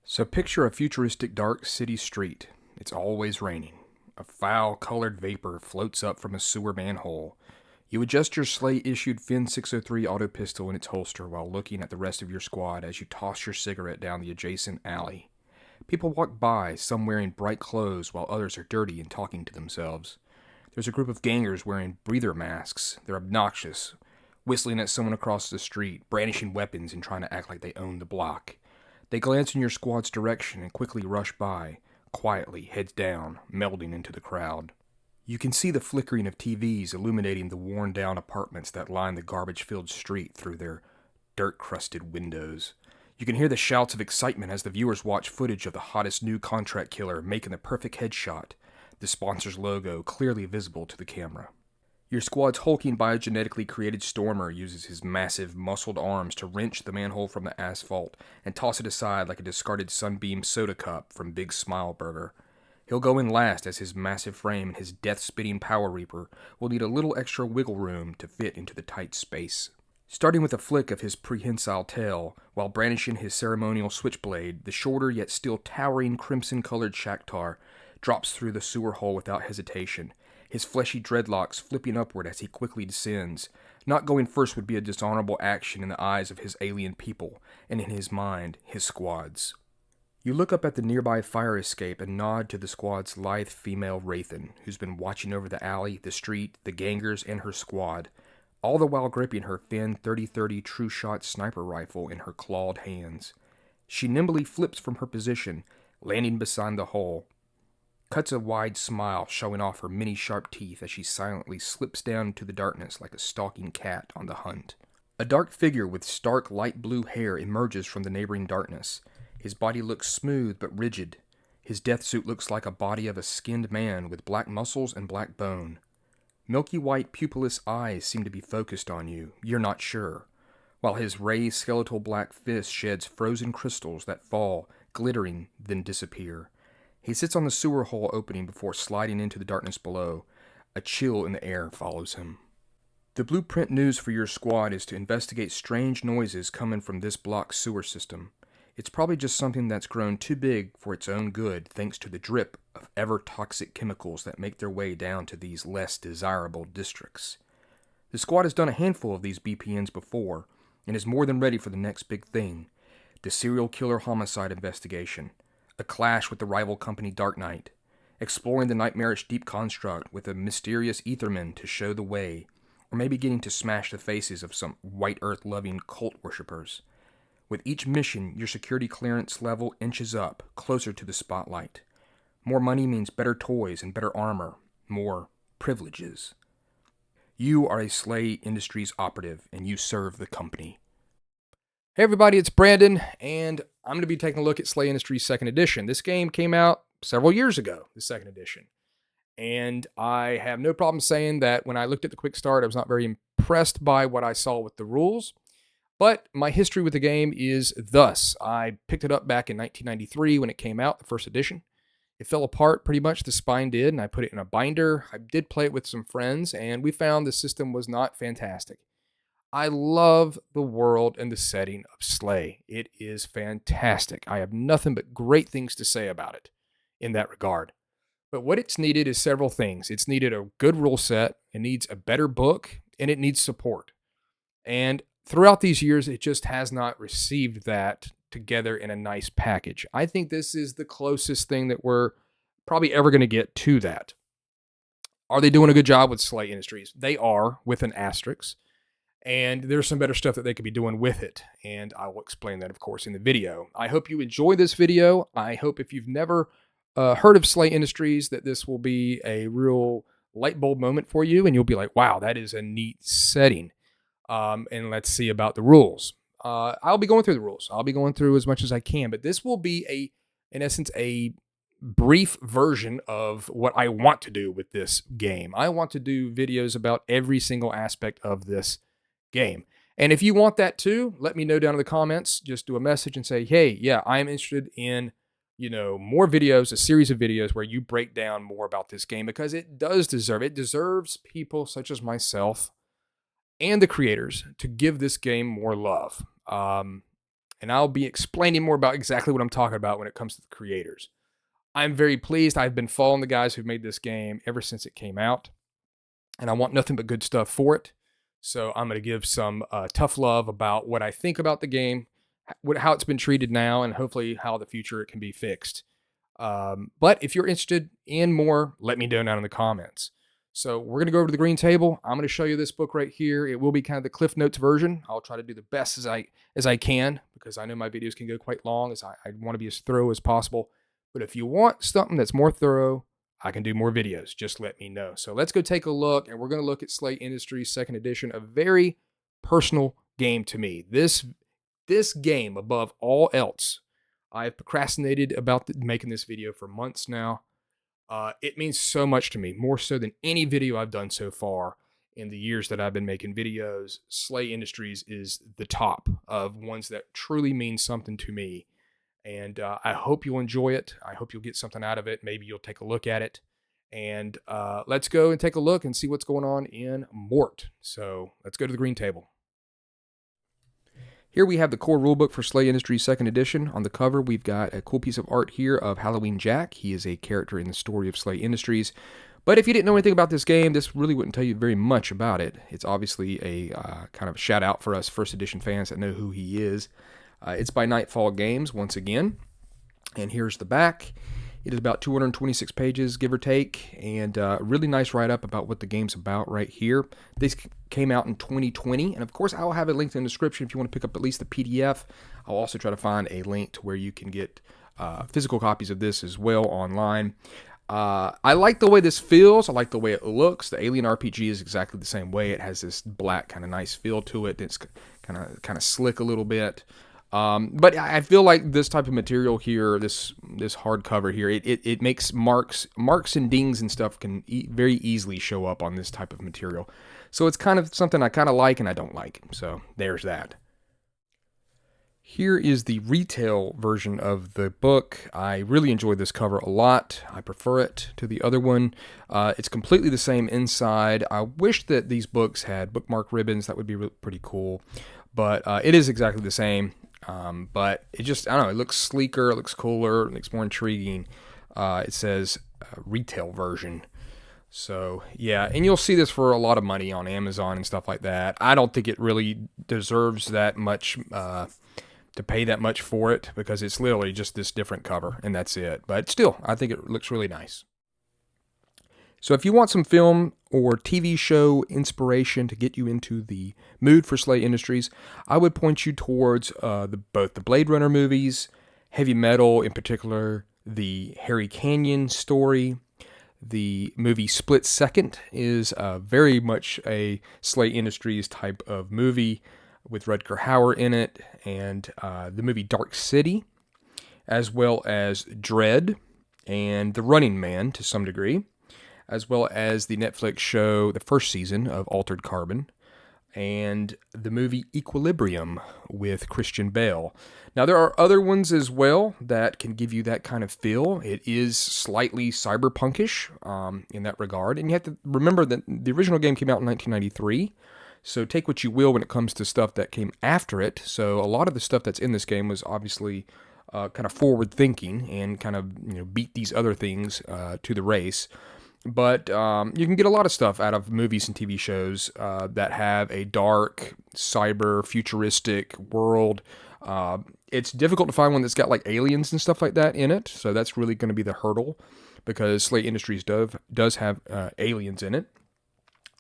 So picture a futuristic dark city street. It's always raining. A foul-colored vapor floats up from a sewer manhole. You adjust your SLA-issued Fin 603 auto pistol in its holster while looking at the rest of your squad as you toss your cigarette down the adjacent alley. People walk by, some wearing bright clothes while others are dirty and talking to themselves. There's a group of gangers wearing breather masks. They're obnoxious, whistling at someone across the street, brandishing weapons and trying to act like they own the block. They glance in your squad's direction and quickly rush by, quietly, heads down, melding into the crowd. You can see the flickering of TVs illuminating the worn-down apartments that line the garbage-filled street through their dirt-crusted windows. You can hear the shouts of excitement as the viewers watch footage of the hottest new contract killer making the perfect headshot, the sponsor's logo clearly visible to the camera. Your squad's hulking biogenetically created Stormer uses his massive, muscled arms to wrench the manhole from the asphalt and toss it aside like a discarded Sunbeam soda cup from Big Smile Burger. He'll go in last as his massive frame and his death-spitting Power Reaper will need a little extra wiggle room to fit into the tight space. Starting with a flick of his prehensile tail, while brandishing his ceremonial switchblade, the shorter yet still towering crimson-colored Shakhtar drops through the sewer hole without hesitation, his fleshy dreadlocks flipping upward as he quickly descends. Not going first would be a dishonorable action in the eyes of his alien people, and in his mind, his squad's. You look up at the nearby fire escape and nod to the squad's lithe female Wraithen, who's been watching over the alley, the street, the gangers, and her squad, all the while gripping her Fin 30-30 true-shot sniper rifle in her clawed hands. She nimbly flips from her position, landing beside the hole, cuts a wide smile showing off her many sharp teeth as she silently slips down into the darkness like a stalking cat on the hunt. A dark figure with stark light blue hair emerges from the neighboring darkness. His body looks smooth but rigid. His death suit looks like a body of a skinned man with black muscles and black bone. Milky white pupilless eyes seem to be focused on you. You're not sure. While his raised skeletal black fist sheds frozen crystals that fall, glittering, then disappear. He sits on the sewer hole opening before sliding into the darkness below. A chill in the air follows him. The blueprint news for your squad is to investigate strange noises coming from this block's sewer system. It's probably just something that's grown too big for its own good thanks to the drip of ever-toxic chemicals that make their way down to these less desirable districts. The squad has done a handful of these BPNs before and is more than ready for the next big thing, the serial killer homicide investigation. A clash with the rival company Dark Knight, exploring the nightmarish deep construct with a mysterious etherman to show the way, or maybe getting to smash the faces of some white earth-loving cult worshippers. With each mission, your security clearance level inches up, closer to the spotlight. More money means better toys and better armor, more privileges. You are a SLA Industries operative, and you serve the company. Hey everybody, it's Brandon, and I'm going to be taking a look at SLA Industries 2nd Edition. This game came out several years ago, the 2nd Edition. And I have no problem saying that when I looked at the quick start, I was not very impressed by what I saw with the rules. But my history with the game is thus. I picked it up back in 1993 when it came out, the 1st edition. It fell apart pretty much, the spine did, and I put it in a binder. I did play it with some friends, and we found the system was not fantastic. I love the world and the setting of SLA. It is fantastic. I have nothing but great things to say about it in that regard. But what it's needed is several things. It's needed a good rule set, it needs a better book, and it needs support. And throughout these years, it just has not received that together in a nice package. I think this is the closest thing that we're probably ever going to get to that. Are they doing a good job with SLA Industries? They are, with an asterisk. And there's some better stuff that they could be doing with it. And I will explain that, of course, in the video. I hope you enjoy this video. I hope if you've never heard of SLA Industries, that this will be a real light bulb moment for you. And you'll be like, wow, that is a neat setting. And let's see about the rules. I'll be going through the rules. I'll be going through as much as I can. But this will be, in essence, a brief version of what I want to do with this game. I want to do videos about every single aspect of this game. And if you want that too, let me know down in the comments. Just do a message and say, hey, yeah, I'm interested in, more videos, a series of videos where you break down more about this game because it deserves people such as myself and the creators to give this game more love. and I'll be explaining more about exactly what I'm talking about when it comes to the creators. I'm very pleased. I've been following the guys who've made this game ever since it came out, and I want nothing but good stuff for it. So I'm going to give some tough love about what I think about the game, how it's been treated now, and hopefully how the future it can be fixed. But if you're interested in more, let me know down in the comments. So we're going to go over to the green table. I'm going to show you this book right here. It will be kind of the Cliff Notes version. I'll try to do the best as I can, because I know my videos can go quite long, as I want to be as thorough as possible. But if you want something that's more thorough, I can do more videos. Just let me know. So let's go take a look, and we're going to look at Slay Industries 2nd Edition, a very personal game to me. This game, above all else, I've procrastinated about making this video for months now. It means so much to me, more so than any video I've done so far in the years that I've been making videos. Slay Industries is the top of ones that truly mean something to me. And I hope you'll enjoy it. I hope you'll get something out of it. Maybe you'll take a look at it. And let's go and take a look and see what's going on in Mort. So let's go to the green table. Here we have the core rulebook for Slay Industries 2nd Edition. On the cover, we've got a cool piece of art here of Halloween Jack. He is a character in the story of Slay Industries. But if you didn't know anything about this game, this really wouldn't tell you very much about it. It's obviously a kind of shout out for us 1st Edition fans that know who he is. It's by Nightfall Games, once again. And here's the back. It is about 226 pages, give or take, and a really nice write-up about what the game's about right here. This came out in 2020, and of course I'll have it linked in the description if you want to pick up at least the PDF. I'll also try to find a link to where you can get physical copies of this as well online. I like the way this feels. I like the way it looks. The Alien RPG is exactly the same way. It has this black kind of nice feel to it. It's kind of slick a little bit. But I feel like this type of material here, this hardcover here, it makes marks and dings and stuff can very easily show up on this type of material. So it's kind of something I kind of like and I don't like. So there's that. Here is the retail version of the book. I really enjoyed this cover a lot. I prefer it to the other one. It's completely the same inside. I wish that these books had bookmark ribbons. That would be pretty cool. But it is exactly the same. But it just, I don't know, it looks sleeker, it looks cooler, it looks more intriguing. It says retail version. So, yeah, and you'll see this for a lot of money on Amazon and stuff like that. I don't think it really deserves that much, to pay that much for it, because it's literally just this different cover, and that's it. But still, I think it looks really nice. So if you want some film or TV show inspiration to get you into the mood for Slay Industries, I would point you towards both the Blade Runner movies, Heavy Metal in particular, the Harry Canyon story. The movie Split Second is very much a Slay Industries type of movie with Rutger Hauer in it, and the movie Dark City, as well as Dread and The Running Man to some degree, as well as the Netflix show, the first season of Altered Carbon, and the movie Equilibrium with Christian Bale. Now, there are other ones as well that can give you that kind of feel. It is slightly cyberpunkish in that regard, and you have to remember that the original game came out in 1993, so take what you will when it comes to stuff that came after it. So a lot of the stuff that's in this game was obviously kind of forward-thinking and kind of beat these other things to the race. But you can get a lot of stuff out of movies and TV shows that have a dark, cyber, futuristic world. It's difficult to find one that's got like aliens and stuff like that in it, so that's really going to be the hurdle, because Slay Industries does have aliens in it.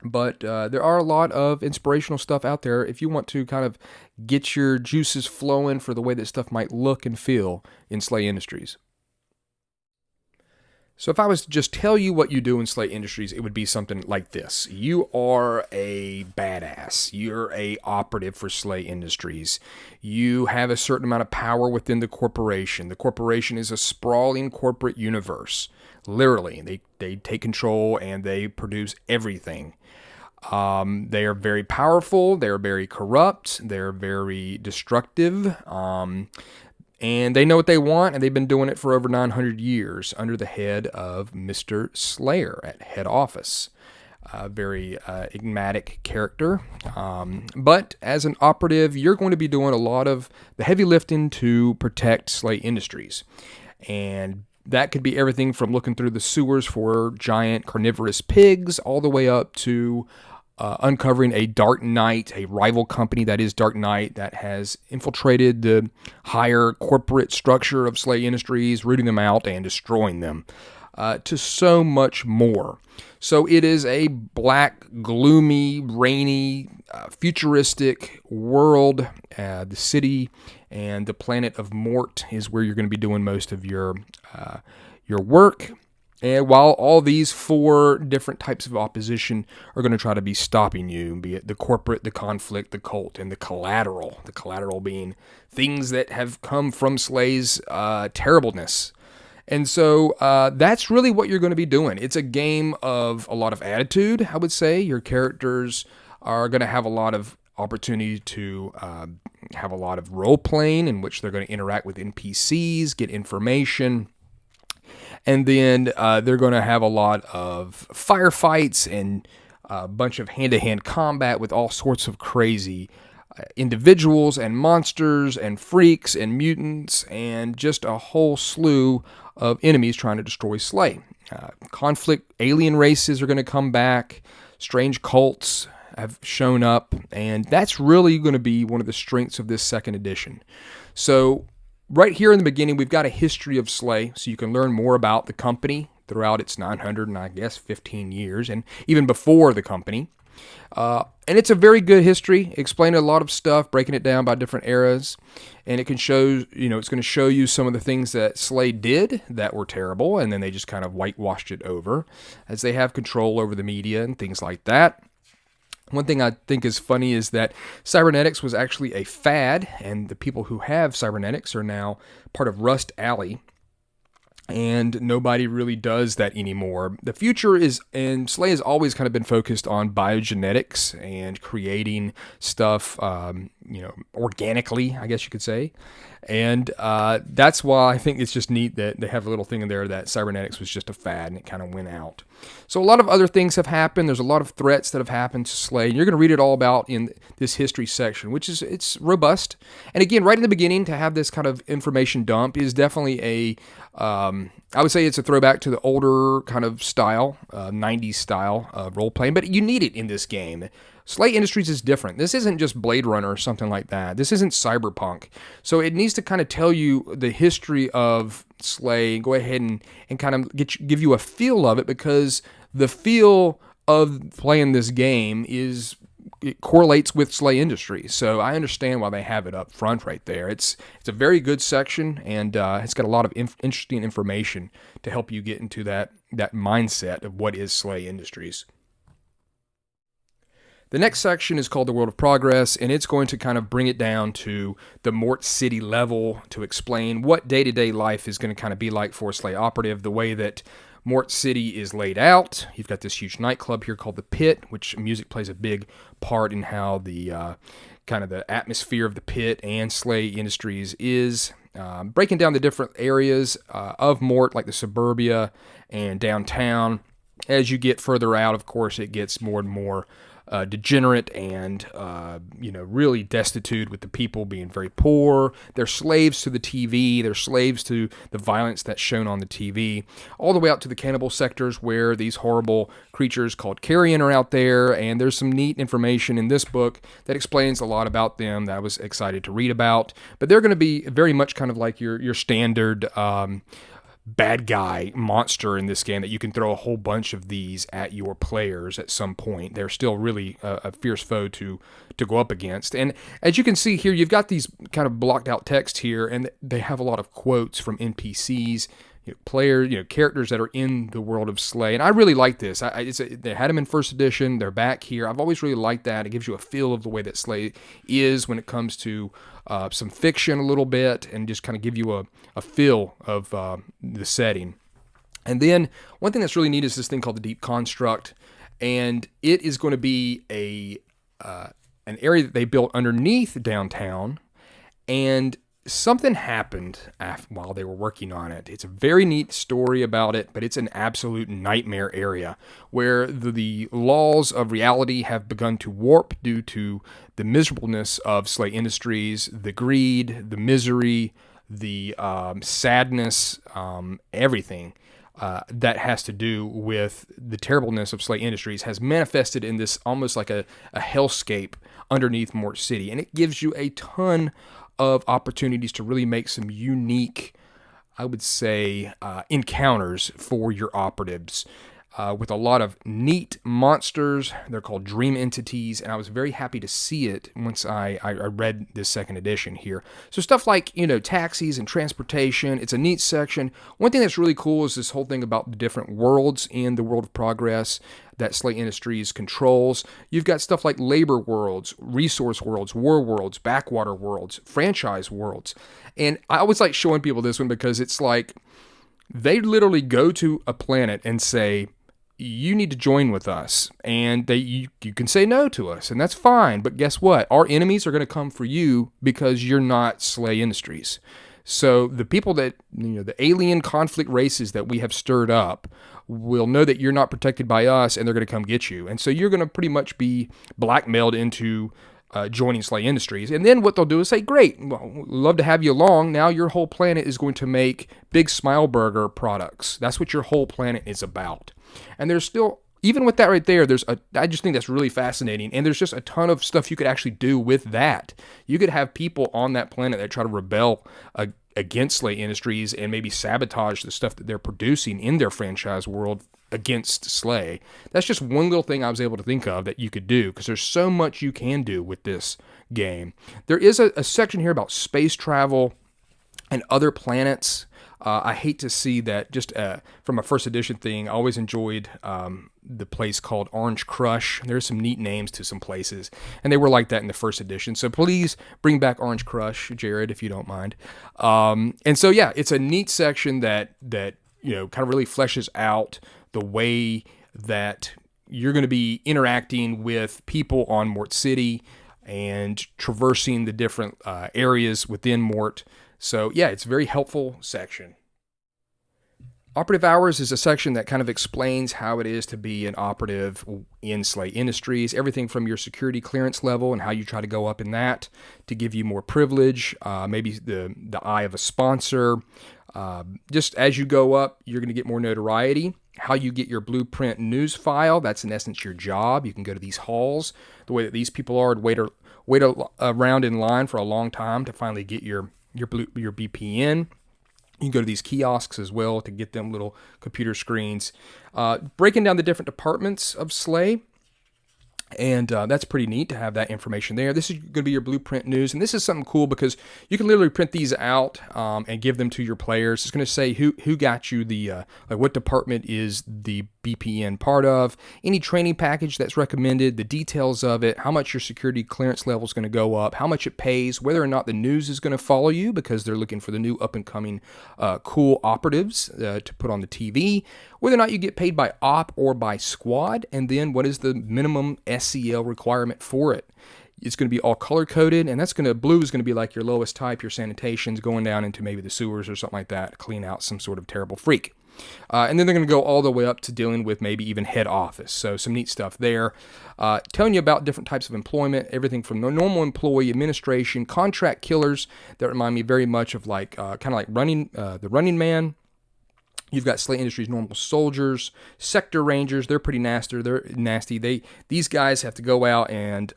But there are a lot of inspirational stuff out there if you want to kind of get your juices flowing for the way that stuff might look and feel in Slay Industries. So if I was to just tell you what you do in Slay Industries, it would be something like this. You are a badass. You're a operative for Slay Industries. You have a certain amount of power within the corporation. The corporation is a sprawling corporate universe. Literally, they take control and they produce everything. They are very powerful. They're very corrupt. They're very destructive. And they know what they want, and they've been doing it for over 900 years under the head of Mr. Slayer at head office. very enigmatic character. But as an operative, you're going to be doing a lot of the heavy lifting to protect SLA Industries. And that could be everything from looking through the sewers for giant carnivorous pigs all the way up to uncovering a Dark Knight, a rival company that is Dark Knight, that has infiltrated the higher corporate structure of SLA Industries, rooting them out and destroying them, to so much more. So it is a black, gloomy, rainy, futuristic world. The city and the planet of Mort is where you're going to be doing most of your work. And while all these 4 different types of opposition are going to try to be stopping you, be it the corporate, the conflict, the cult, and the collateral being things that have come from SLA's terribleness. And so that's really what you're going to be doing. It's a game of a lot of attitude, I would say. Your characters are going to have a lot of opportunity to have a lot of role-playing in which they're going to interact with NPCs, get information. And then they're going to have a lot of firefights and a bunch of hand-to-hand combat with all sorts of crazy individuals and monsters and freaks and mutants and just a whole slew of enemies trying to destroy SLA. Conflict, alien races are going to come back. Strange cults have shown up. And that's really going to be one of the strengths of this second edition. So right here in the beginning, we've got a history of SLA, so you can learn more about the company throughout its 15 years, and even before the company. And it's a very good history, explaining a lot of stuff, breaking it down by different eras, and it can show, it's going to show you some of the things that SLA did that were terrible, and then they just kind of whitewashed it over, as they have control over the media and things like that. One thing I think is funny is that cybernetics was actually a fad, and the people who have cybernetics are now part of Rust Alley, and nobody really does that anymore. The future is, and SLA has always kind of been focused on biogenetics and creating stuff, organically, I guess you could say. And that's why I think it's just neat that they have a little thing in there that cybernetics was just a fad and it kind of went out. So a lot of other things have happened. There's a lot of threats that have happened to SLA, and you're going to read it all about in this history section, which is, it's robust. And again, right in the beginning, to have this kind of information dump is definitely I would say it's a throwback to the older kind of style, 90s style role playing, but you need it in this game. SLA Industries is different. This isn't just Blade Runner or something like that. This isn't Cyberpunk. So it needs to kind of tell you the history of SLA, go ahead and kind of give you a feel of it, because the feel of playing this game it correlates with SLA Industries. So I understand why they have it up front right there. It's a very good section, and it's got a lot of interesting information to help you get into that mindset of what is SLA Industries. The next section is called The World of Progress, and it's going to kind of bring it down to the Mort City level to explain what day-to-day life is going to kind of be like for a SLA operative, the way that Mort City is laid out. You've got this huge nightclub here called the Pit, which music plays a big part in how the kind of the atmosphere of the Pit and SLA Industries is. Breaking down the different areas of Mort, like the suburbia and downtown. As you get further out, of course, it gets more and more degenerate and, really destitute, with the people being very poor. They're slaves to the TV. They're slaves to the violence that's shown on the TV, all the way out to the cannibal sectors where these horrible creatures called carrion are out there. And there's some neat information in this book that explains a lot about them that I was excited to read about. But they're going to be very much kind of like your standard bad guy monster in this game, that you can throw a whole bunch of these at your players at some point. They're still really a fierce foe to go up against. And as you can see here, you've got these kind of blocked out text here, and they have a lot of quotes from NPCs, players, characters that are in the world of SLA. And I really like this. They had them in first edition. They're back here. I've always really liked that. It gives you a feel of the way that SLA is when it comes to some fiction a little bit, and just kind of give you a feel of the setting. And then one thing that's really neat is this thing called the Deep Construct, and it is going to be an area that they built underneath downtown. And something happened while they were working on it. It's a very neat story about it, but it's an absolute nightmare area where the laws of reality have begun to warp due to the miserableness of Slay Industries, the greed, the misery, the sadness, everything. That has to do with the terribleness of Slay Industries has manifested in this almost like a hellscape underneath Mort City. And it gives you a ton of opportunities to really make some unique, I would say, encounters for your operatives. With a lot of neat monsters. They're called dream entities, and I was very happy to see it once I read this second edition here. So stuff like, taxis and transportation, it's a neat section. One thing that's really cool is this whole thing about the different worlds in the World of Progress that Slay Industries controls. You've got stuff like labor worlds, resource worlds, war worlds, backwater worlds, franchise worlds. And I always like showing people this one because it's like they literally go to a planet and say, you need to join with us, and you can say no to us, and that's fine, but guess what? Our enemies are going to come for you because you're not Slay Industries. So the people that, the alien conflict races that we have stirred up will know that you're not protected by us, and they're going to come get you. And so you're going to pretty much be blackmailed into joining Slay Industries. And then what they'll do is say, great, well, we'd love to have you along. Now your whole planet is going to make Big Smile Burger products. That's what your whole planet is about. And there's still, even with that right there, I just think that's really fascinating. And there's just a ton of stuff you could actually do with that. You could have people on that planet that try to rebel against Slay Industries and maybe sabotage the stuff that they're producing in their franchise world against Slay. That's just one little thing I was able to think of that you could do, because there's so much you can do with this game. There is a section here about space travel and other planets. I hate to see that just from a first edition thing. I always enjoyed the place called Orange Crush. There's some neat names to some places, and they were like that in the first edition. So please bring back Orange Crush, Jared, if you don't mind. And so, yeah, it's a neat section that kind of really fleshes out the way that you're going to be interacting with people on Mort City and traversing the different areas within Mort. So yeah, it's a very helpful section. Operative Hours is a section that kind of explains how it is to be an operative in Slay Industries, everything from your security clearance level and how you try to go up in that to give you more privilege, maybe the eye of a sponsor. Just as you go up, you're going to get more notoriety. How you get your blueprint news file, that's in essence your job. You can go to these halls, the way that these people are, wait around in line for a long time to finally get your BPN. You can go to these kiosks as well to get them little computer screens. Breaking down the different departments of Slay. And that's pretty neat to have that information there. This is going to be your blueprint news. And this is something cool because you can literally print these out and give them to your players. It's going to say who got you the, what department is the BPN part of, any training package that's recommended, the details of it, how much your security clearance level is going to go up, how much it pays, whether or not the news is going to follow you because they're looking for the new up-and-coming cool operatives to put on the TV, whether or not you get paid by op or by squad, and then what is the minimum SCL requirement for it. It's going to be all color-coded, and blue is going to be like your lowest type, your sanitation's going down into maybe the sewers or something like that, clean out some sort of terrible freak. And then they're going to go all the way up to dealing with maybe even head office. So some neat stuff there. Telling you about different types of employment, everything from the normal employee, administration, contract killers that remind me very much of kind of like the Running Man. You've got Slay Industries normal soldiers, sector rangers. They're pretty nasty. These guys have to go out and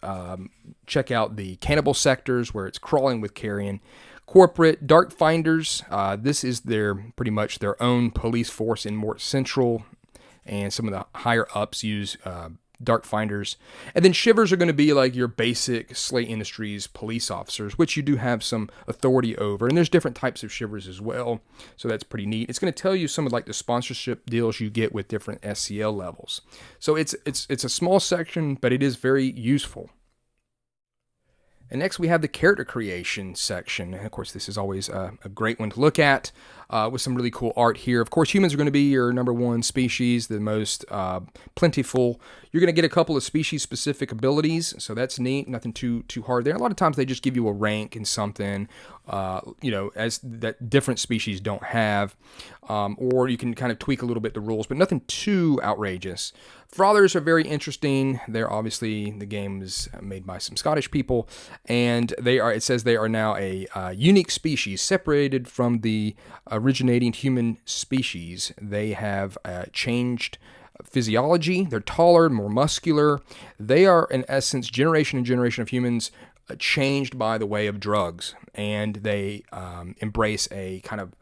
check out the cannibal sectors where it's crawling with carrion. Corporate Dark Finders. This is pretty much their own police force in Mort Central, and some of the higher ups use Dark Finders. And then Shivers are going to be like your basic Slay Industries police officers, which you do have some authority over. And there's different types of Shivers as well, so that's pretty neat. It's going to tell you some of like the sponsorship deals you get with different SCL levels. So it's a small section, but it is very useful. And next we have the character creation section. And of course, this is always a great one to look at. with some really cool art here. Of course, humans are going to be your number one species, the most plentiful. You're going to get a couple of species-specific abilities, so that's neat. Nothing too hard there. A lot of times they just give you a rank in something, as that different species don't have, or you can kind of tweak a little bit the rules, but nothing too outrageous. Frothers are very interesting. They're obviously, the game is made by some Scottish people, and it says they are now a unique species separated from the originating human species. They have changed physiology. They're taller, more muscular. They are, in essence, generation and generation of humans changed by the way of drugs, and they embrace a kind of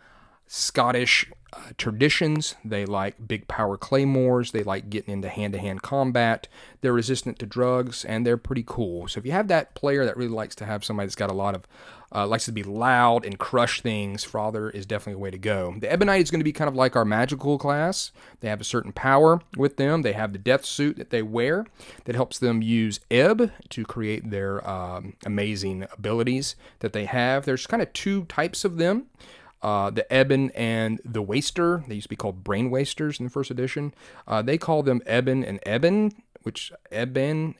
Scottish traditions. They like big power claymores. They like getting into hand-to-hand combat. They're resistant to drugs, and they're pretty cool. So if you have that player that really likes to have somebody that's got a lot of likes to be loud and crush things, Frother is definitely a way to go. The Ebonite is going to be kind of like our magical class. They have a certain power with them. They have the death suit that they wear that helps them use ebb to create their amazing abilities that they have. There's kind of two types of them. The Ebon and the Waster. They used to be called Brain Wasters in the first edition. They call them Ebon and Ebon, which Ebon.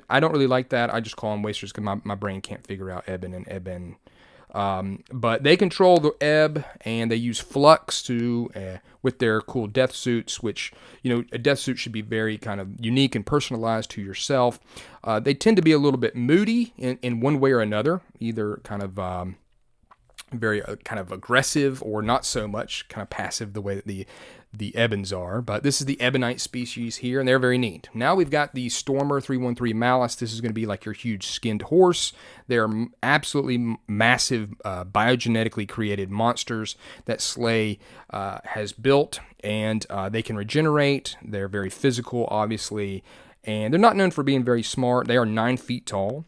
I don't really like that. I just call them Wasters because my brain can't figure out Ebon and Ebon. But they control the ebb, and they use flux to with their cool death suits, which, a death suit should be very kind of unique and personalized to yourself. They tend to be a little bit moody in one way or another, either kind of very kind of aggressive or not so much, kind of passive the way that the Ebons are. But this is the Ebonite species here, and they're very neat. Now we've got the Stormer 313 Malice. This is going to be like your huge skinned horse. They're absolutely massive biogenetically created monsters that SLA has built, and they can regenerate. They're very physical, obviously, and they're not known for being very smart. They are 9 feet tall.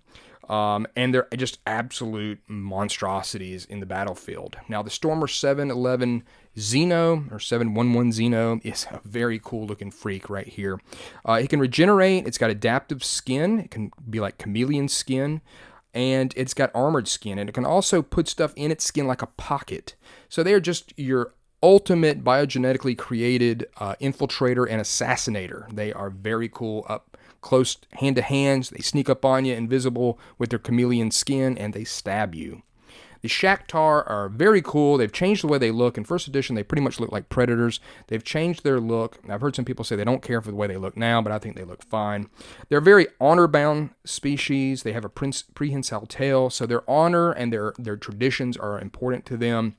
And they're just absolute monstrosities in the battlefield. Now, the Stormer 711 Xeno, or 711 Xeno, is a very cool looking freak right here. It can regenerate. It's got adaptive skin. It can be like chameleon skin. And it's got armored skin. And it can also put stuff in its skin like a pocket. So they are just your ultimate biogenetically created infiltrator and assassinator. They are very cool up close hand to hands. They sneak up on you invisible with their chameleon skin, and they stab you. The Shakhtar are very cool. They've changed the way they look. In first edition, they pretty much look like predators. They've changed their look. I've heard some people say they don't care for the way they look now, but I think they look fine. They're a very honor-bound species. They have a prehensile tail, so their honor and their traditions are important to them.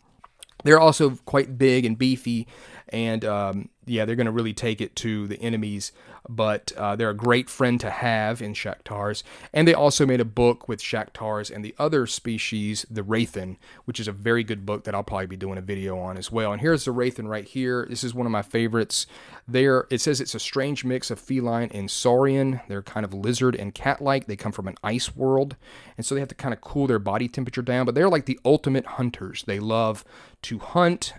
They're also quite big and beefy, and they're going to really take it to the enemies, but they're a great friend to have in Shakhtars. And they also made a book with Shakhtars and the other species, the Wraithen, which is a very good book that I'll probably be doing a video on as well. And here's the Wraithen right here. This is one of my favorites. It says it's a strange mix of feline and saurian. They're kind of lizard and cat-like. They come from an ice world, and so they have to kind of cool their body temperature down, but they're like the ultimate hunters. They love to hunt.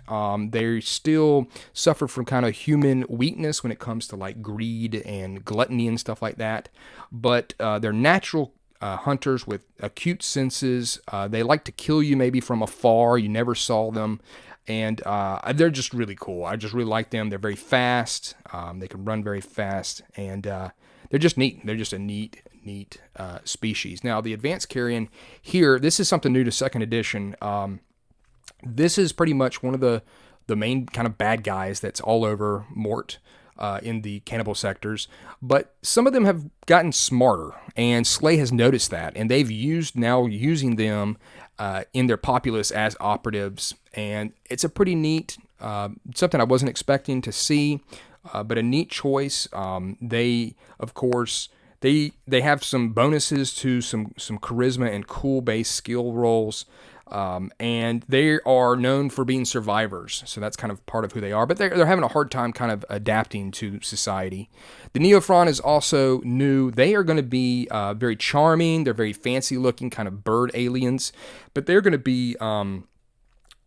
They still suffer from kind of human weakness when it comes to like greed and gluttony and stuff like that, but they're natural hunters with acute senses. They like to kill you maybe from afar. You never saw them, and they're just really cool. I just really like them. They're very fast. They can run very fast, and they're just neat. They're just a neat species. Now, the Advanced Carrion here, this is something new to second edition. This is pretty much one of the main kind of bad guys that's all over Mort in the cannibal sectors, but some of them have gotten smarter, and SLA has noticed that, and they've using them in their populace as operatives, and it's a pretty neat, something I wasn't expecting to see, but a neat choice. They, of course, they have some bonuses to some charisma and cool-based skill rolls. And they are known for being survivors, so that's kind of part of who they are, but they're having a hard time kind of adapting to society. The Neophron is also new. They are going to be very charming. They're very fancy-looking, kind of bird aliens, but they're going to be ones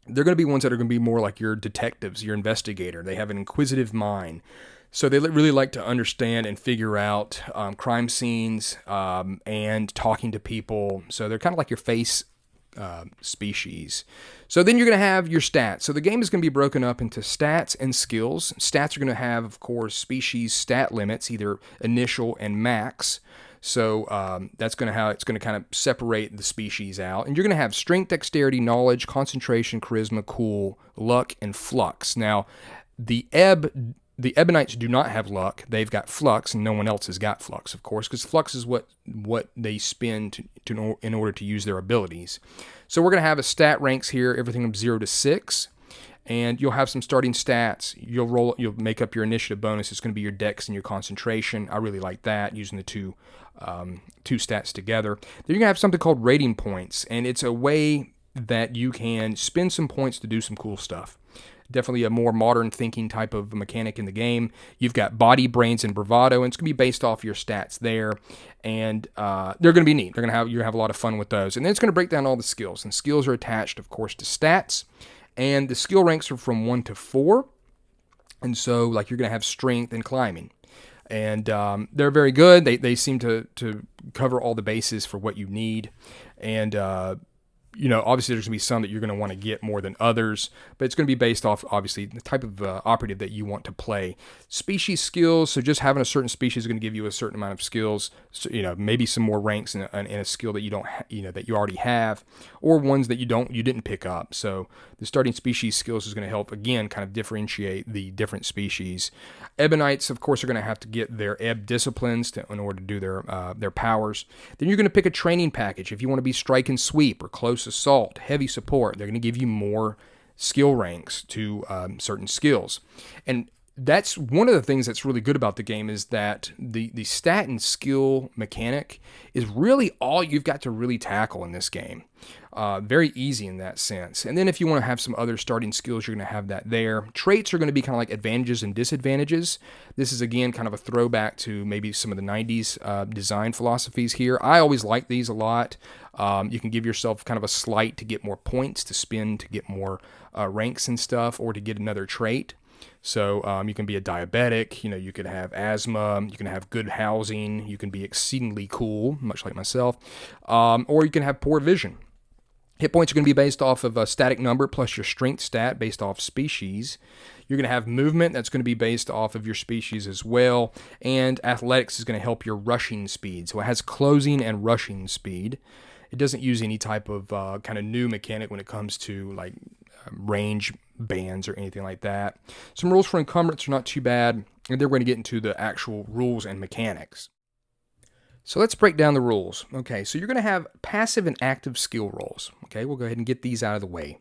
that are going to be more like your detectives, your investigator. They have an inquisitive mind. So they really like to understand and figure out crime scenes and talking to people. So they're kind of like your face species. So then you're going to have your stats. So the game is going to be broken up into stats and skills. Stats are going to have, of course, species stat limits, either initial and max. So that's going to how it's going to kind of separate the species out. And you're going to have strength, dexterity, knowledge, concentration, charisma, cool, luck, and flux. Now, the Ebonites do not have luck. They've got flux, and no one else has got flux, of course, because flux is what they spend in order to use their abilities. So we're going to have a stat ranks here, everything from 0 to 6. And you'll have some starting stats. You'll make up your initiative bonus. It's going to be your dex and your concentration. I really like that, using the two stats together. Then you're going to have something called rating points, and it's a way that you can spend some points to do some cool stuff. Definitely a more modern thinking type of mechanic in the game. You've got body, brains, and bravado, and it's going to be based off your stats there. And they're going to be neat. You're going to have a lot of fun with those. And then it's going to break down all the skills. And skills are attached, of course, to stats. And the skill ranks are from 1 to 4. And so, like, you're going to have strength and climbing. And they're very good. They seem to cover all the bases for what you need. And obviously there's going to be some that you're going to want to get more than others, but it's going to be based off, obviously, the type of operative that you want to play. Species skills, so just having a certain species is going to give you a certain amount of skills, so, maybe some more ranks in a skill that you don't, that you already have, or ones that you didn't pick up. So the starting species skills is going to help, again, kind of differentiate the different species. Ebonites, of course, are going to have to get their ebb disciplines in order to do their powers. Then you're going to pick a training package. If you want to be strike and sweep or close assault, heavy support, they're going to give you more skill ranks to certain skills. And that's one of the things that's really good about the game, is that the stat and skill mechanic is really all you've got to really tackle in this game. Very easy in that sense. And then if you want to have some other starting skills, you're going to have that there. Traits are going to be kind of like advantages and disadvantages. This is, again, kind of a throwback to maybe some of the 90s design philosophies here. I always like these a lot. You can give yourself kind of a slight to get more points to spend to get more ranks and stuff, or to get another trait. So you can be a diabetic, you could have asthma, you can have good housing, you can be exceedingly cool, much like myself, or you can have poor vision. Hit points are going to be based off of a static number plus your strength stat based off species. You're going to have movement that's going to be based off of your species as well. And athletics is going to help your rushing speed. So it has closing and rushing speed. It doesn't use any type of kind of new mechanic when it comes to like range bands or anything like that. Some rules for encumbrance are not too bad. And then we're going to get into the actual rules and mechanics. So let's break down the rules. Okay, so you're going to have passive and active skill rolls. Okay, we'll go ahead and get these out of the way.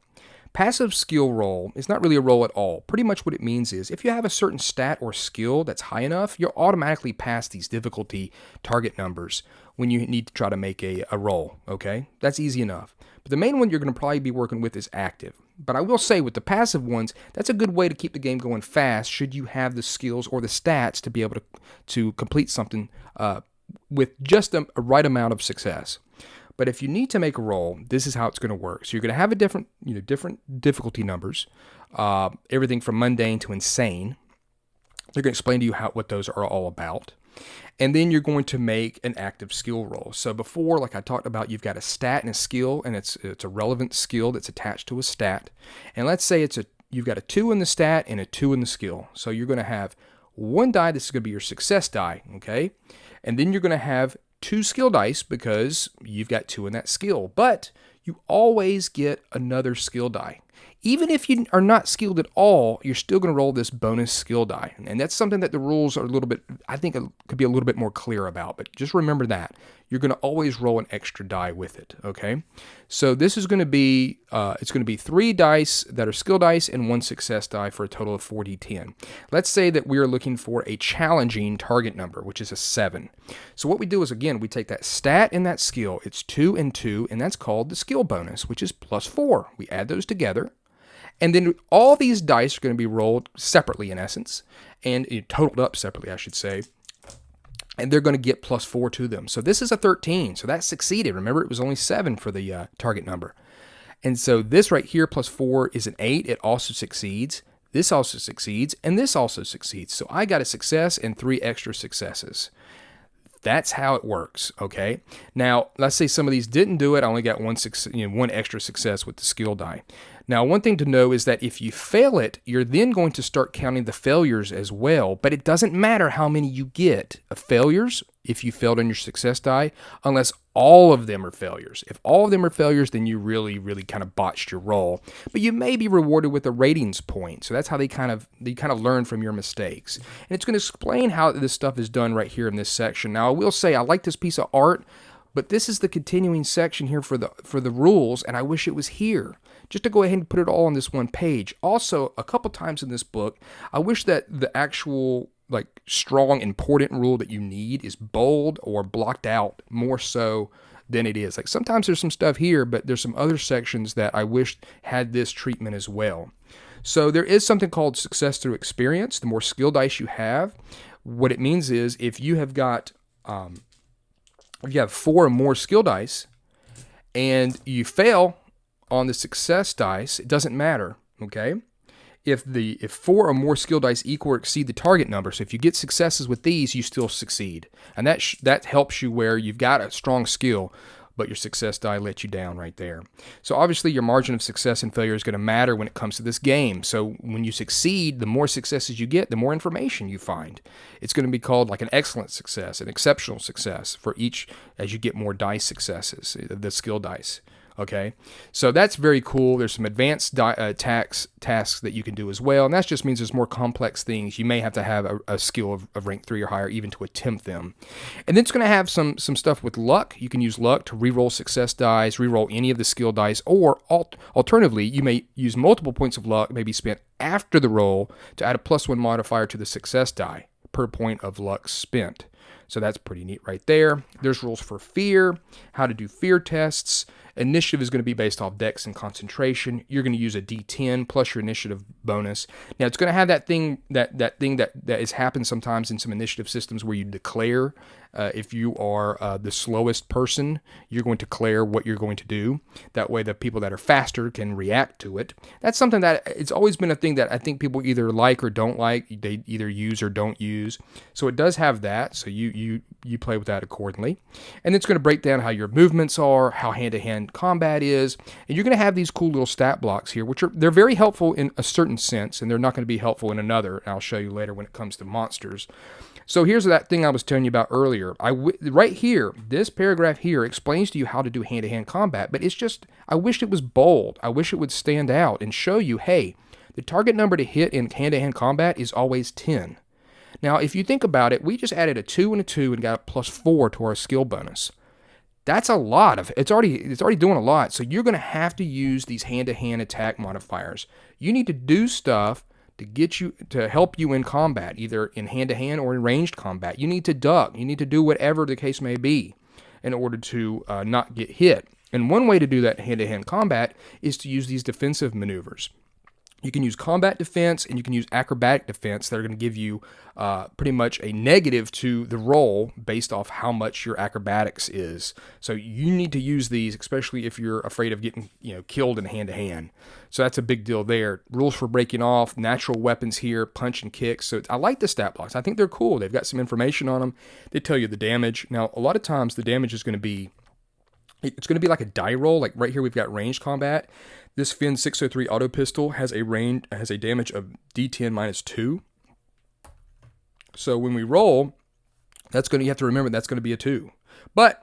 Passive skill roll is not really a roll at all. Pretty much what it means is if you have a certain stat or skill that's high enough, you'll automatically pass these difficulty target numbers when you need to try to make a roll. Okay, that's easy enough. But the main one you're going to probably be working with is active. But I will say with the passive ones, that's a good way to keep the game going fast should you have the skills or the stats to be able to complete something with just a right amount of success. But if you need to make a roll, this is how it's going to work. So you're going to have a different difficulty numbers, everything from mundane to insane. They're going to explain to you what those are all about. And then you're going to make an active skill roll. So before, like I talked about, you've got a stat and a skill, and it's a relevant skill that's attached to a stat. And let's say you've got a 2 in the stat and a 2 in the skill. So you're going to have one die. This is going to be your success die, okay? And then you're going to have 2 skill dice because you've got 2 in that skill. But you always get another skill die. Even if you are not skilled at all, you're still going to roll this bonus skill die. And that's something that the rules are a little bit, I think, could be a little bit more clear about. But just remember that. You're going to always roll an extra die with it, okay? So this is going to be, it's going to be 3 dice that are skill dice and 1 success die for a total of 4d10. Let's say that we are looking for a challenging target number, which is a 7. So what we do is, again, we take that stat and that skill. It's 2 and 2, and that's called the skill bonus, which is plus 4. We add those together. And then all these dice are going to be rolled separately, in essence, and totaled up separately, I should say. And they're going to get plus 4 to them. So this is a 13. So that succeeded. Remember, it was only 7 for the target number. And so this right here, plus 4, is an 8. It also succeeds. This also succeeds. And this also succeeds. So I got a success and 3 extra successes. That's how it works, okay? Now, let's say some of these didn't do it. I only got one extra success with the skill die. Now, one thing to know is that if you fail it, you're then going to start counting the failures as well, but it doesn't matter how many you get of failures if you failed on your success die, unless all of them are failures. If all of them are failures, then you really, really kind of botched your roll, but you may be rewarded with a ratings point. So that's how they kind of learn from your mistakes. And it's going to explain how this stuff is done right here in this section. Now, I will say I like this piece of art, but this is the continuing section here for the rules, and I wish it was here, just to go ahead and put it all on this one page. Also, a couple times in this book, I wish that the actual like strong, important rule that you need is bold or blocked out more so than it is. Like sometimes there's some stuff here, but there's some other sections that I wish had this treatment as well. So there is something called success through experience. The more skill dice you have, what it means is if you have got if you have 4 or more skill dice and you fail on the success dice, it doesn't matter, okay? If 4 or more skill dice equal or exceed the target number, so if you get successes with these, you still succeed. And that helps you where you've got a strong skill, but your success die let you down right there. So obviously your margin of success and failure is going to matter when it comes to this game. So when you succeed, the more successes you get, the more information you find. It's going to be called like an excellent success, an exceptional success for each as you get more dice successes, the skill dice. Okay, so that's very cool. There's some advanced tasks that you can do as well, and that just means there's more complex things. You may have to have a skill of rank 3 or higher even to attempt them. And then it's going to have some stuff with luck. You can use luck to reroll success dice, reroll any of the skill dice, or alternatively, you may use multiple points of luck, maybe spent after the roll, to add a +1 modifier to the success die per point of luck spent. So that's pretty neat right there. There's rules for fear, how to do fear tests. Initiative is going to be based off dex and concentration. You're going to use a D10 plus your initiative bonus. Now it's going to have that thing that has happened sometimes in some initiative systems where you declare if you are the slowest person, you're going to declare what you're going to do. That way the people that are faster can react to it. That's something that it's always been a thing that I think people either like or don't like. They either use or don't use. So it does have that. So you play with that accordingly. And it's going to break down how your movements are, how hand-to-hand combat is, and you're going to have these cool little stat blocks here, they're very helpful in a certain sense, and they're not going to be helpful in another. And I'll show you later when it comes to monsters. So here's that thing I was telling you about earlier. Right here, this paragraph here explains to you how to do hand-to-hand combat, but it's just, I wish it was bold. I wish it would stand out and show you, hey, the target number to hit in hand-to-hand combat is always 10. Now, if you think about it, we just added a 2 and a 2 and got a +4 to our skill bonus. That's a lot of, it's already doing a lot. So you're going to have to use these hand-to-hand attack modifiers. You need to do stuff to help you in combat, either in hand-to-hand or in ranged combat. You need to duck. You need to do whatever the case may be in order to not get hit. And one way to do that hand-to-hand combat is to use these defensive maneuvers. You can use combat defense and you can use acrobatic defense that are going to give you pretty much a negative to the roll based off how much your acrobatics is. So you need to use these, especially if you're afraid of getting killed in hand-to-hand. So that's a big deal there. Rules for breaking off, natural weapons here, punch and kicks. So I like the stat blocks. I think they're cool. They've got some information on them. They tell you the damage. Now, a lot of times the damage is going to be, it's going to be like a die roll. Like right here, we've got ranged combat. This Fin 603 auto pistol has a damage of D10 -2. So when we roll, you have to remember that's going to be a 2. But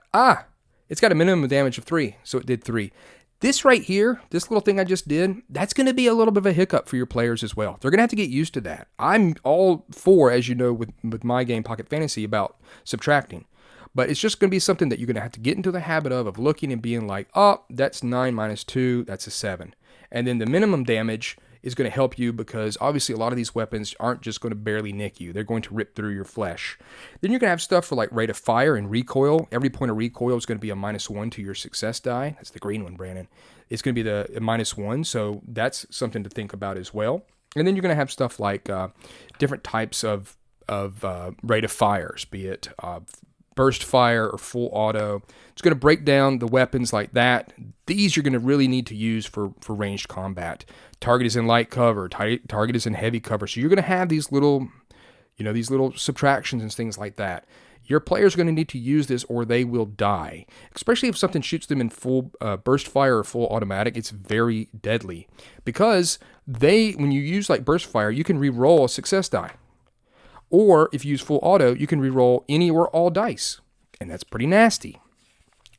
it's got a minimum damage of 3, so it did 3. This right here, this little thing I just did, that's going to be a little bit of a hiccup for your players as well. They're going to have to get used to that. I'm all for, as you know, with my game Pocket Fantasy, about subtracting. But it's just going to be something that you're going to have to get into the habit of looking and being like, oh, that's 9 -2, that's a 7. And then the minimum damage is going to help you because obviously a lot of these weapons aren't just going to barely nick you. They're going to rip through your flesh. Then you're going to have stuff for like rate of fire and recoil. Every point of recoil is going to be a -1 to your success die. That's the green one, Brandon. It's going to be the -1, so that's something to think about as well. And then you're going to have stuff like different types of rate of fires, be it burst fire or full auto. It's going to break down the weapons like that. These you're going to really need to use for ranged combat. Target is in light cover. Target is in heavy cover. So you're going to have these little subtractions and things like that. Your players are going to need to use this or they will die, especially if something shoots them in full burst fire or full automatic. It's very deadly because when you use like burst fire, you can re-roll a success die. Or if you use full auto, you can re-roll any or all dice, and that's pretty nasty.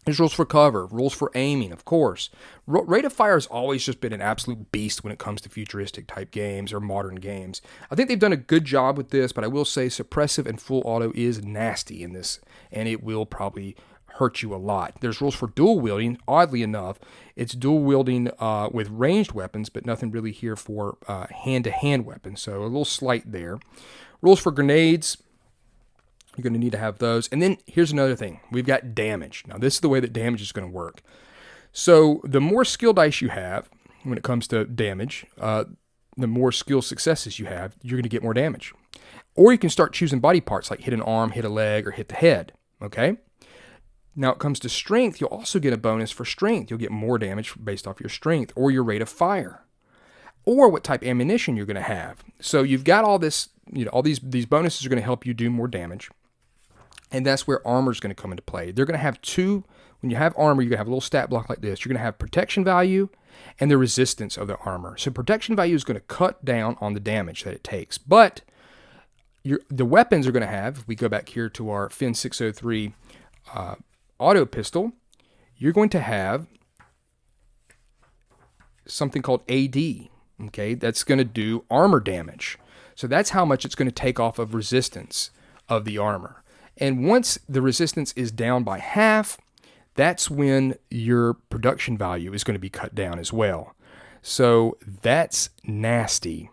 There's rules for cover, rules for aiming, of course. Rate of fire has always just been an absolute beast when it comes to futuristic type games or modern games. I think they've done a good job with this, but I will say suppressive and full auto is nasty in this, and it will probably hurt you a lot. There's rules for dual wielding. Oddly enough, it's dual wielding with ranged weapons, but nothing really here for hand-to-hand weapons, so a little slight there. Rules for grenades. You're going to need to have those. And then here's another thing. We've got damage. Now, this is the way that damage is going to work. So the more skill dice you have when it comes to damage, the more skill successes you have, you're going to get more damage. Or you can start choosing body parts like hit an arm, hit a leg, or hit the head. Okay? Now, it comes to strength. You'll also get a bonus for strength. You'll get more damage based off your strength or your rate of fire, or what type of ammunition you're going to have. So you've got all this, all these bonuses are going to help you do more damage. And that's where armor is going to come into play. They're going to have two. When you have armor, you're going to have a little stat block like this. You're going to have protection value and the resistance of the armor. So protection value is going to cut down on the damage that it takes. But the weapons are going to have, if we go back here to our Fin 603 auto pistol, you're going to have something called AD. Okay, that's going to do armor damage. So that's how much it's going to take off of resistance of the armor. And once the resistance is down by half, that's when your production value is going to be cut down as well. So that's nasty.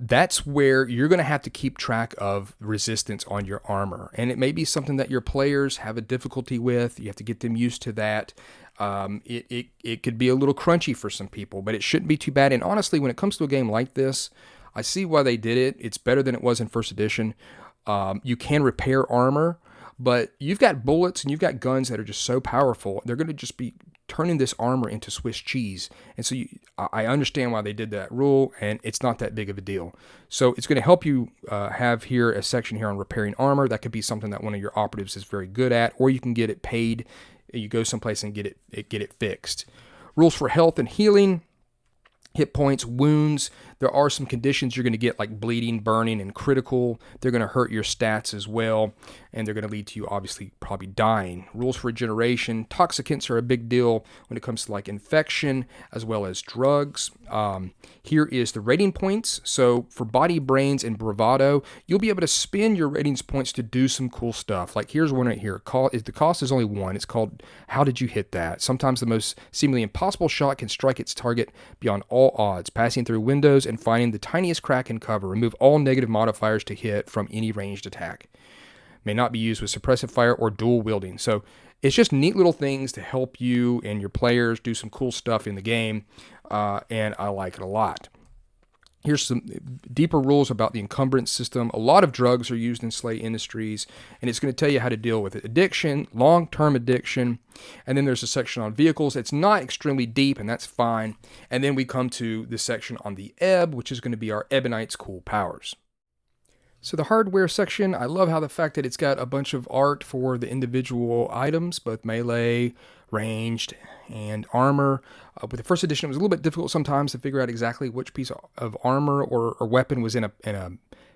That's where you're going to have to keep track of resistance on your armor. And it may be something that your players have a difficulty with. You have to get them used to that. It could be a little crunchy for some people, but it shouldn't be too bad. And honestly, when it comes to a game like this, I see why they did it. It's better than it was in first edition. You can repair armor, but you've got bullets and you've got guns that are just so powerful. They're going to just be turning this armor into Swiss cheese. And so I understand why they did that rule, and it's not that big of a deal. So it's going to help you have here a section here on repairing armor. That could be something that one of your operatives is very good at, or you can get it paid. You go someplace and get it fixed. Rules for health and healing. Hit points, wounds. There are some conditions you're going to get like bleeding, burning, and critical. They're going to hurt your stats as well, and they're going to lead to you obviously probably dying. Rules for regeneration. Toxicants are a big deal when it comes to like infection as well as drugs. Here is the rating points. So for body, brains, and bravado, you'll be able to spend your ratings points to do some cool stuff. Like here's one right here. The cost is only one. It's called How Did You Hit That? Sometimes the most seemingly impossible shot can strike its target beyond all odds, passing through windows and finding the tiniest crack in cover. Remove all negative modifiers to hit from any ranged attack. May not be used with suppressive fire or dual wielding. So it's just neat little things to help you and your players do some cool stuff in the game, and I like it a lot. Here's some deeper rules about the encumbrance system. A lot of drugs are used in SLA Industries, and it's going to tell you how to deal with it. Addiction, long-term addiction, and then there's a section on vehicles. It's not extremely deep, and that's fine. And then we come to this section on the Ebb, which is going to be our Ebonite's cool powers. So the hardware section, I love how the fact that it's got a bunch of art for the individual items, both melee, ranged, and armor. With the first edition, it was a little bit difficult sometimes to figure out exactly which piece of armor or weapon was in a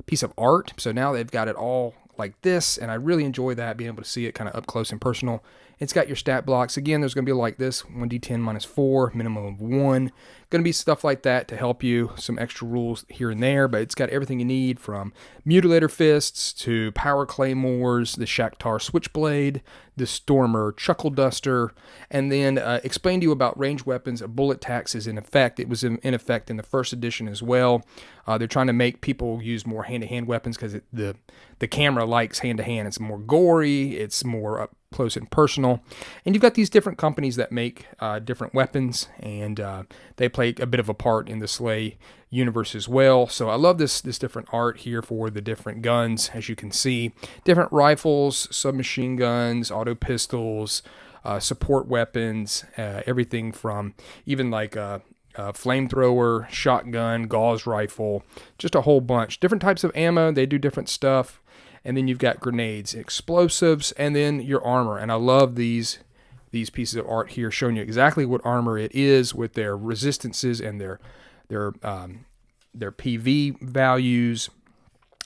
piece of art. So now they've got it all like this, and I really enjoy that, being able to see it kind of up close and personal. It's got your stat blocks. Again, there's going to be like this, 1d10 minus 4, minimum of 1. Going to be stuff like that to help you, some extra rules here and there, but it's got everything you need from Mutilator Fists to Power Claymores, the Shakhtar Switchblade, the Stormer Chuckle Duster, and then explain to you about ranged weapons. A bullet tax is in effect. It was in effect in the first edition as well. They're trying to make people use more hand-to-hand weapons because the camera likes hand-to-hand. It's more gory. It's more up close and personal. And you've got these different companies that make different weapons, and they play a bit of a part in the SLA universe as well. So I love this different art here for the different guns. As you can see, different rifles, submachine guns, auto pistols, support weapons, everything from even like flamethrower, shotgun, gauze rifle, just a whole bunch. Different types of ammo. They do different stuff. and then you've got grenades, explosives, and then your armor. And I love these pieces of art here showing you exactly what armor it is with their resistances and their PV values.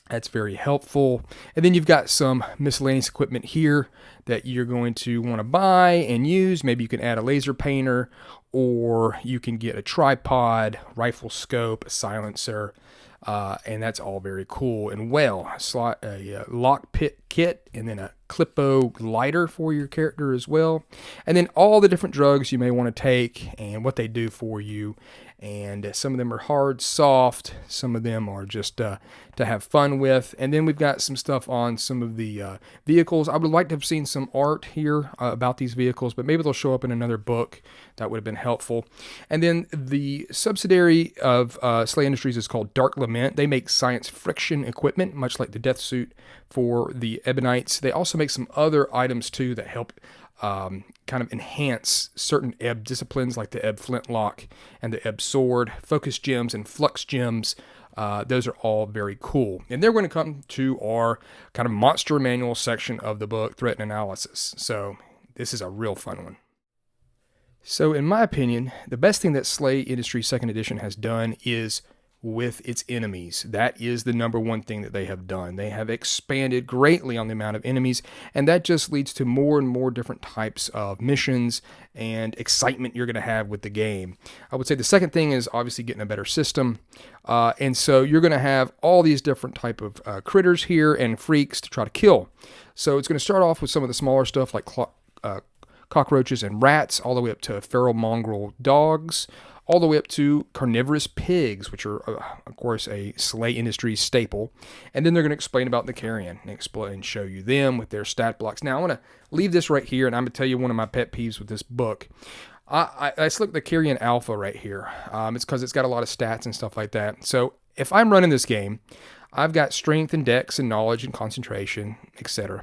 That's very helpful. And then you've got some miscellaneous equipment here that you're going to want to buy and use. Maybe you can add a laser painter, or you can get a tripod, rifle scope, a silencer, and that's all very cool. And a lock pit kit, and then a Clippo lighter for your character as well. And then all the different drugs you may want to take and what they do for you. And some of them are hard, soft. Some of them are just to have fun with. And then we've got some stuff on some of the vehicles. I would like to have seen some art here about these vehicles, but maybe they'll show up in another book. That would have been helpful. And then the subsidiary of SLA Industries is called Dark Lament. They make science friction equipment, much like the death suit for the Ebonites. They also make some other items too that help kind of enhance certain ebb disciplines, like the ebb flintlock and the ebb sword, focus gems and flux gems. Those are all very cool. And they're going to come to our kind of monster manual section of the book, Threat and Analysis. So this is a real fun one. So in my opinion, the best thing that SLA Industries 2nd Edition has done is with its enemies. That is the number one thing that they have done. They have expanded greatly on the amount of enemies, and that just leads to more and more different types of missions and excitement you're going to have with the game. I would say the second thing is obviously getting a better system, and so you're going to have all these different type of critters here and freaks to try to kill. So it's going to start off with some of the smaller stuff like cockroaches and rats, all the way up to feral mongrel dogs, all the way up to carnivorous pigs, which are, of course, a SLA Industries staple. And then they're going to explain about the carrion and show you them with their stat blocks. Now, I want to leave this right here, and I'm going to tell you one of my pet peeves with this book. I select the carrion alpha right here. It's because it's got a lot of stats and stuff like that. So if I'm running this game, I've got strength and dex and knowledge and concentration, etc.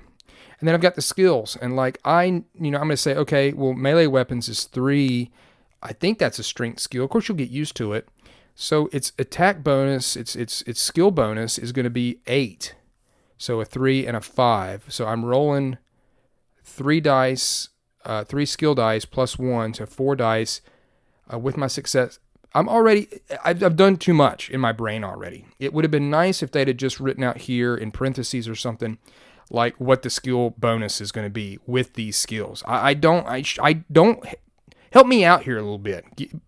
And then I've got the skills. And like I'm going to say, okay, well, melee weapons is 3. I think that's a strength skill. Of course, you'll get used to it. So its attack bonus, its skill bonus is going to be 8. So a 3 and a 5. So I'm rolling 3 dice, 3 skill dice plus 1, so 4 dice with my success. I've done too much in my brain already. It would have been nice if they'd have just written out here in parentheses or something like what the skill bonus is going to be with these skills. I don't help me out here a little bit.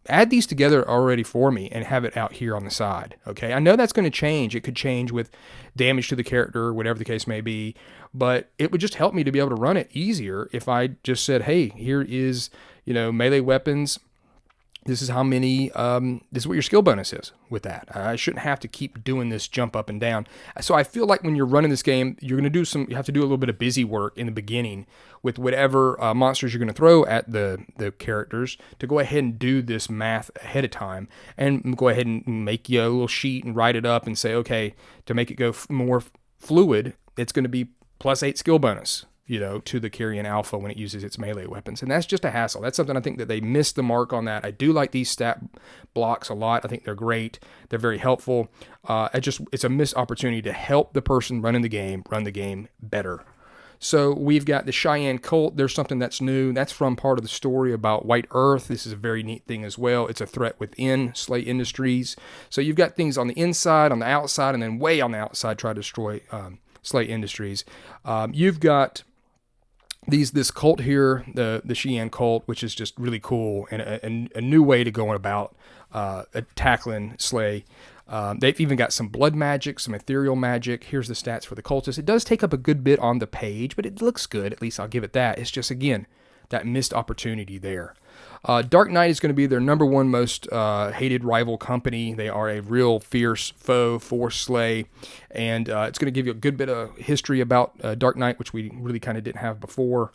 Add these together already for me and have it out here on the side. Okay, I know that's going to change. It could change with damage to the character, whatever the case may be, but it would just help me to be able to run it easier if I just said, hey, here is, melee weapons. This is how many, this is what your skill bonus is with that. I shouldn't have to keep doing this jump up and down. So I feel like when you're running this game, you have to do a little bit of busy work in the beginning with whatever monsters you're going to throw at the characters to go ahead and do this math ahead of time and go ahead and make you a little sheet and write it up and say, okay, to make it go more fluid, it's going to be plus 8 skill bonus, to the carrion alpha when it uses its melee weapons. And that's just a hassle. That's something I think that they missed the mark on that. I do like these stat blocks a lot. I think they're great. They're very helpful. It's a missed opportunity to help the person running the game run the game better. So we've got the Cheyenne cult. There's something that's new. That's from part of the story about White Earth. This is a very neat thing as well. It's a threat within SLA Industries. So you've got things on the inside, on the outside, and then way on the outside try to destroy SLA Industries. You've got this cult here, the Cheyenne cult, which is just really cool and a new way to go about tackling SLA. They've even got some blood magic, some ethereal magic. Here's the stats for the cultists. It does take up a good bit on the page, but it looks good. At least I'll give it that. It's just, again, that missed opportunity there. Dark Knight is going to be their number one most hated rival company. They are a real fierce foe for SLA, and it's going to give you a good bit of history about Dark Knight, which we really kind of didn't have before.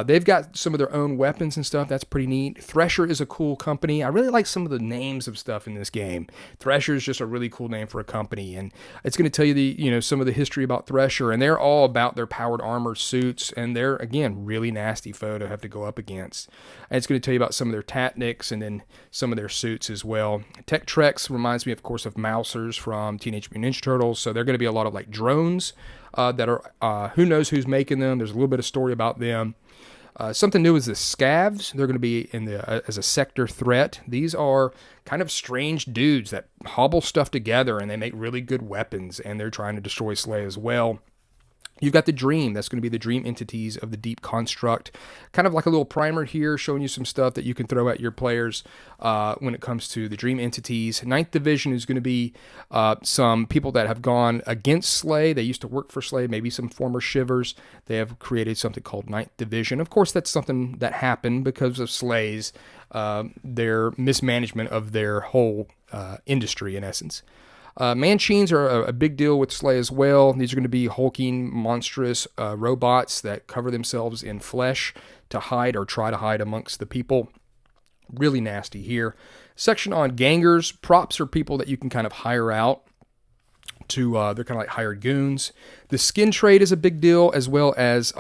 They've got some of their own weapons and stuff. That's pretty neat. Thresher is a cool company. I really like some of the names of stuff in this game. Thresher is just a really cool name for a company, and it's going to tell you some of the history about Thresher, and they're all about their powered armor suits, and they're, again, really nasty foe to have to go up against. And it's going to tell you about some of their tactics and then some of their suits as well. Tech Trex reminds me, of course, of Mousers from Teenage Mutant Ninja Turtles. So they're going to be a lot of like drones that are, who knows who's making them. There's a little bit of story about them. Something new is the Scavs. They're going to be in the as a sector threat. These are kind of strange dudes that hobble stuff together and they make really good weapons, and they're trying to destroy Slay as well. You've got the Dream. That's going to be the Dream entities of the Deep Construct. Kind of like a little primer here showing you some stuff that you can throw at your players when it comes to the Dream entities. Ninth Division is going to be some people that have gone against Slay. They used to work for Slay, maybe some former Shivers. They have created something called Ninth Division. Of course, that's something that happened because of Slay's, their mismanagement of their whole industry, in essence. Manchines are a big deal with Slay as well. These are going to be hulking, monstrous robots that cover themselves in flesh to hide or try to hide amongst the people. Really nasty here. Section on gangers. Props are people that you can kind of hire out to, they're kind of like hired goons. The skin trade is a big deal, as well as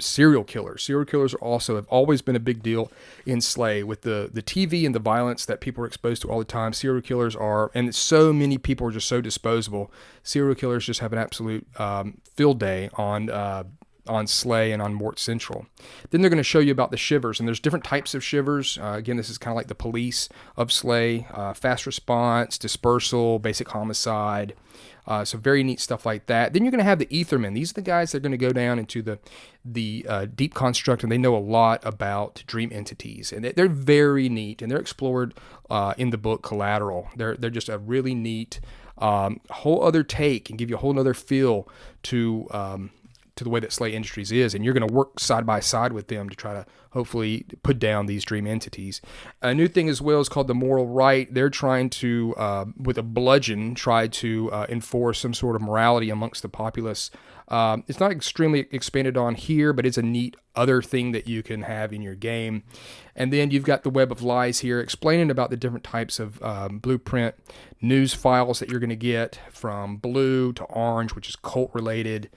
serial killers. Serial killers have always been a big deal in Slay with the TV and the violence that people are exposed to all the time. Serial killers are, and so many people are just so disposable. Serial killers just have an absolute field day on Slay and on Mort Central. Then they're going to show you about the Shivers, and there's different types of Shivers. Again, this is kind of like the police of Slay. Fast response, dispersal, basic homicide. So very neat stuff like that. Then you're going to have the Ethermen. These are the guys that are going to go down into the Deep Construct, and they know a lot about Dream entities. And they're very neat, and they're explored in the book Collateral. They're just a really neat whole other take and give you a whole other feel to the way that Slay Industries is, and you're going to work side by side with them to try to hopefully put down these Dream entities. A new thing as well is called the Moral Right. They're trying to, with a bludgeon, try to enforce some sort of morality amongst the populace. It's not extremely expanded on here, but it's a neat other thing that you can have in your game. And then you've got the Web of Lies here, explaining about the different types of blueprint news files that you're going to get, from blue to orange, which is cult related.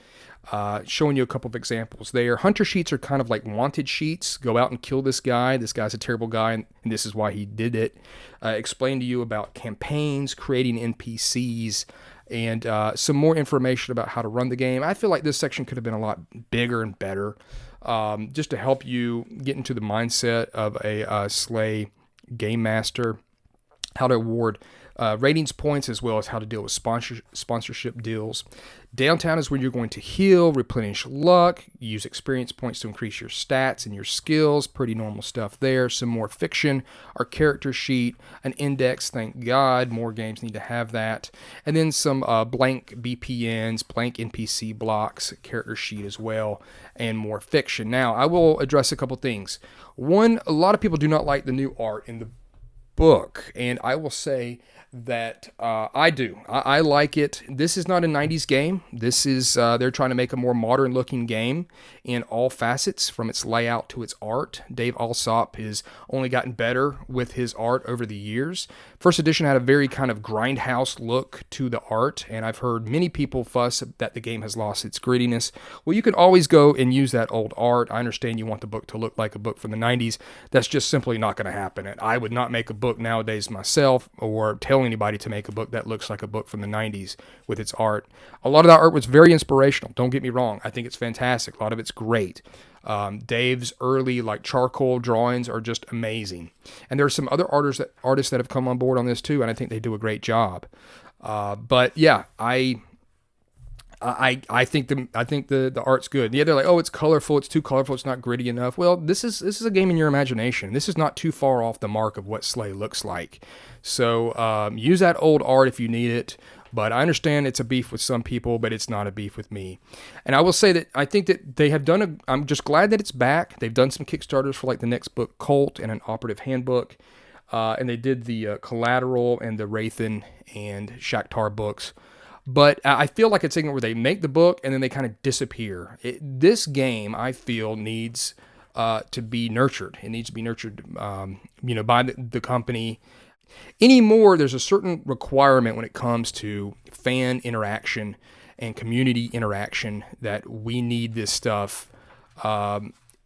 Showing you a couple of examples there. Hunter sheets are kind of like wanted sheets. Go out and kill this guy. This guy's a terrible guy, and this is why he did it. Explain to you about campaigns, creating NPCs, and some more information about how to run the game. I feel like this section could have been a lot bigger and better, just to help you get into the mindset of a Slay game master, how to award ratings points, as well as how to deal with sponsorship deals. Downtown is where you're going to heal, replenish luck, use experience points to increase your stats and your skills. Pretty normal stuff there. Some more fiction, our character sheet, an index, thank God. More games need to have that. And then some blank BPNs, blank NPC blocks, character sheet as well, and more fiction. Now, I will address a couple things. One, a lot of people do not like the new art in the book, and I will say that I do. I like it. This is not a 90s game. This is, they're trying to make a more modern looking game in all facets, from its layout to its art. Dave Alsop has only gotten better with his art over the years. First edition had a very kind of grindhouse look to the art, and I've heard many people fuss that the game has lost its grittiness. Well, you can always go and use that old art. I understand you want the book to look like a book from the 90s. That's just simply not going to happen. And I would not make a book nowadays myself, or tell anybody to make a book that looks like a book from the 90s with its art. A lot of that art was very inspirational. Don't get me wrong. I think it's fantastic. A lot of it's great. Dave's early like charcoal drawings are just amazing. And there are some other artists that have come on board on this too, and I think they do a great job. But yeah, I think the art's good. Yeah, they're like, oh, it's colorful, it's too colorful, it's not gritty enough. Well, this is a game in your imagination. This is not too far off the mark of what Slay looks like. So use that old art if you need it. But I understand it's a beef with some people, but it's not a beef with me. And I will say that I think that they have done I'm just glad that it's back. They've done some Kickstarters for like the next book, Cult, and an Operative Handbook. And they did the Collateral and the Wraithen and Shakhtar books. But I feel like it's something where they make the book and then they kind of disappear. This game, I feel, needs to be nurtured. It needs to be nurtured, by the company. Anymore, there's a certain requirement when it comes to fan interaction and community interaction that we need this stuff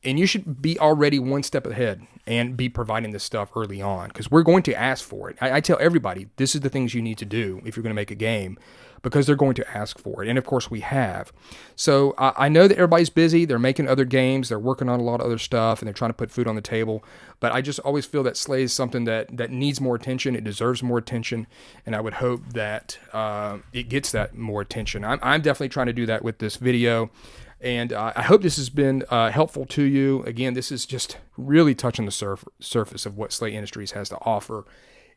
And you should be already one step ahead and be providing this stuff early on, because we're going to ask for it. I tell everybody, this is the things you need to do if you're going to make a game, because they're going to ask for it. And of course we have. So I know that everybody's busy. They're making other games. They're working on a lot of other stuff, and they're trying to put food on the table. But I just always feel that SLA is something that needs more attention. It deserves more attention. And I would hope that it gets that more attention. I'm definitely trying to do that with this video. And I hope this has been helpful to you. Again, this is just really touching the surface of what SLA Industries has to offer.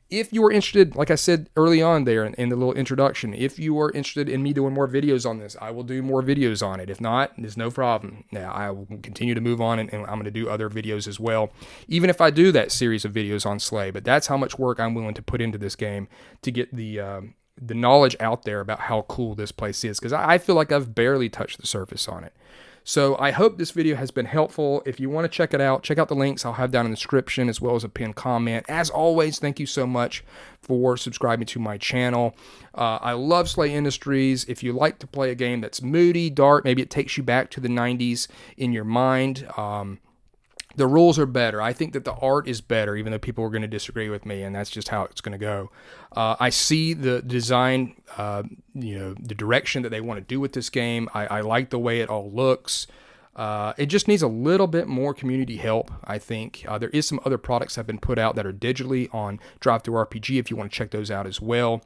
If you are interested, like I said early on there in the little introduction, if you are interested in me doing more videos on this, I will do more videos on it. If not, there's no problem. Now, I will continue to move on, and I'm going to do other videos as well, even if I do that series of videos on SLA. But that's how much work I'm willing to put into this game to get the knowledge out there about how cool this place is, because I feel like I've barely touched the surface on it. So I hope this video has been helpful. If you want to check it out, check out the links I'll have down in the description, as well as a pinned comment. As always, thank you so much for subscribing to my channel. I love SLA Industries. If you like to play a game that's moody, dark, maybe it takes you back to the 90s in your mind, the rules are better. I think that the art is better, even though people are going to disagree with me, and that's just how it's going to go. I see the design, the direction that they want to do with this game. I like the way it all looks. It just needs a little bit more community help, I think. There is some other products that have been put out that are digitally on ttrpg if you want to check those out as well.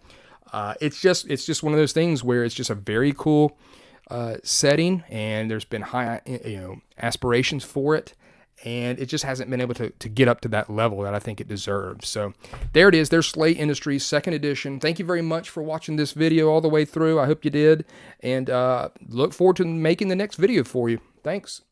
It's just one of those things where it's just a very cool setting, and there's been high aspirations for it. And it just hasn't been able to get up to that level that I think it deserves. So there it is. There's SLA Industries 2nd edition. Thank you very much for watching this video all the way through. I hope you did. And look forward to making the next video for you. Thanks.